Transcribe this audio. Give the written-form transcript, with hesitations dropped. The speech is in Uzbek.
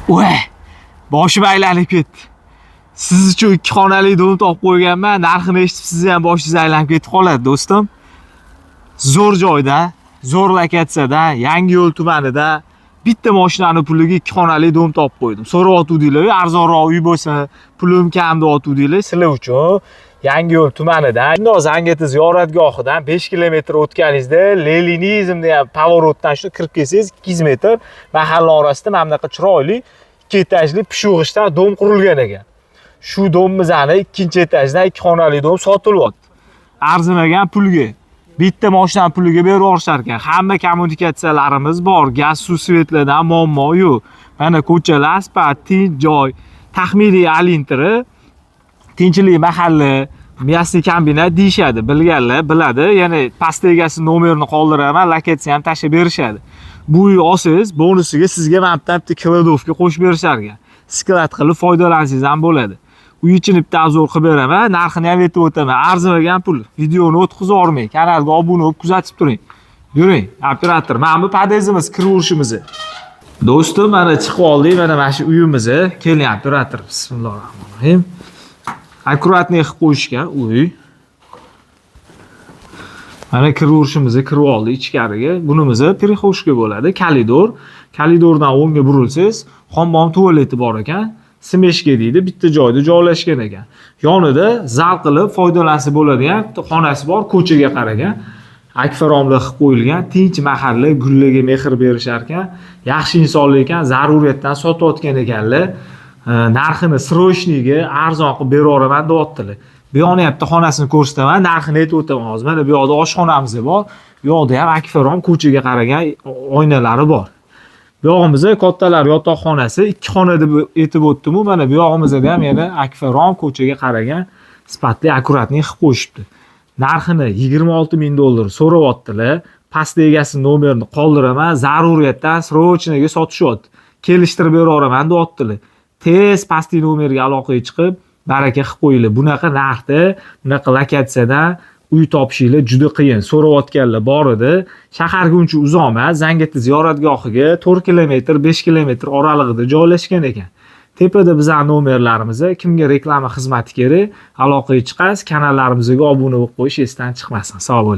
Voy, boshim aylanib ketdi. Siz uchun 2 xonali dom topib qo'yganman. Narxini eshitib siz ham boshingiz aylanib ketib qoladi, do'stim. Zo'r joyda, zo'r lokatsiyada, Yangiyo'l tumanida bitta mashinani puliga 2 xonali dom topib qo'ydim. So'rayotgandinglar, arzonroq uy bo'lsa, pulim kam deyotgandinglar. Sizlar uchun Yangiyo'l tumanida Zangati ziyoratgohidan 5 kilometr o'tganingizda Leninizm degan pavorotdan shu kirib kelsangiz 200 metr mahalla orasida mana bunaqa chiroyli 2 etajli pishug'ichdan dom qurilgan ekan. Shu domimizni 2-etajdan 2 xonali dom sotilyapti. Arzimagan pulga. Bitta mashina puliga berib yuborishar ekan. Hamma kommunikatsiyalarimiz bor. Gaz, suv, svetlardan muammo yo'q. Mana ko'chalar, asfalt, tinch joy, taxminiy alintiri, tinchlik mahalla, Miyasi kombinat deyishadi. Bilganlar biladi. Ya'ni past egasi nomerini qoldiraman, lokatsiya ham tashib berishadi. Bu uy olsangiz, bonusiga sizga mana bitta kladovka qo'shib berishar ekan. Sklad qilib foydalansangiz ham bo'ladi. Uy ichini bitta obzor qilib beraman, narxini ham aytib o'taman. Arzimagan pul. Videoni o'tkazib yubormang. Kanalga obuna bo'lib kuzatib turing. Yuring, operator. Mana bu podezimiz, kiraverishimiz. Do'stim, mana chiqib oldik. Mana shu uyimiz. Keling, operator. Bismillahirrohmanirrohim. Akkuratniy qilib qo'yishgan uy. Mana kiraverishimizni kirib oldik ichkariga. Bunimizni перехожка bo'ladi, koridor. Koridordan o'ngga burilsangiz, hammom tualeti bor ekan. Smeshka deydi, bitta joyda joylashgan ekan. Yonida zal qilib foydalansa bo'ladigan xonasi bor, ko'chaga qaragan. Akfaromli qilib qo'yilgan, tinch mahalla, gullarga mehr berishar ekan. Yaxshi insonlar ekan, zaruriyatdan sotayotgan ekanlar. Narxini srochniga arzon qilib beraman deyaptilar. Bu yoqni ham xonasini ko'rsataman, narxini aytib o'taman hozir. Mana bu yoqda oshxonamiz bor. Bu yoqda ham akfarom ko'chaga qaragan oynalari bor. Bu yog'imizda kattalar yotoqxonasi 2 xona deb aytib o'tdim-ku. Mana bu yog'imizda ham yana akfarom ko'chaga qaragan sifatli akkuratniy qilib qo'yishibdi. Narxini $26,000 so'rayaptilar. Past egasi nomerini qoldiraman, zaruriyatdan srochniga sotishyapti. Kelishtirib beraman deyaptilar. Tez pastki nomerga aloqaga chiqib, baraka qilib qo'yinglar. Bunaqa narxda, bunaqa lokatsiyada uy topishinglar juda qiyin. So'rayotganlar bor edi. Shaharga uncha uzoq emas, Zangati ziyoratgohiga 4 kilometr, 5 kilometr oralig'ida joylashgan ekan. Tepada bizning nomerlarimiz, kimga reklama xizmati kerak, aloqaga chiqasiz, kanallarimizga obuna bo'lib qo'yish esdan chiqmasin. Sog' bo'ling.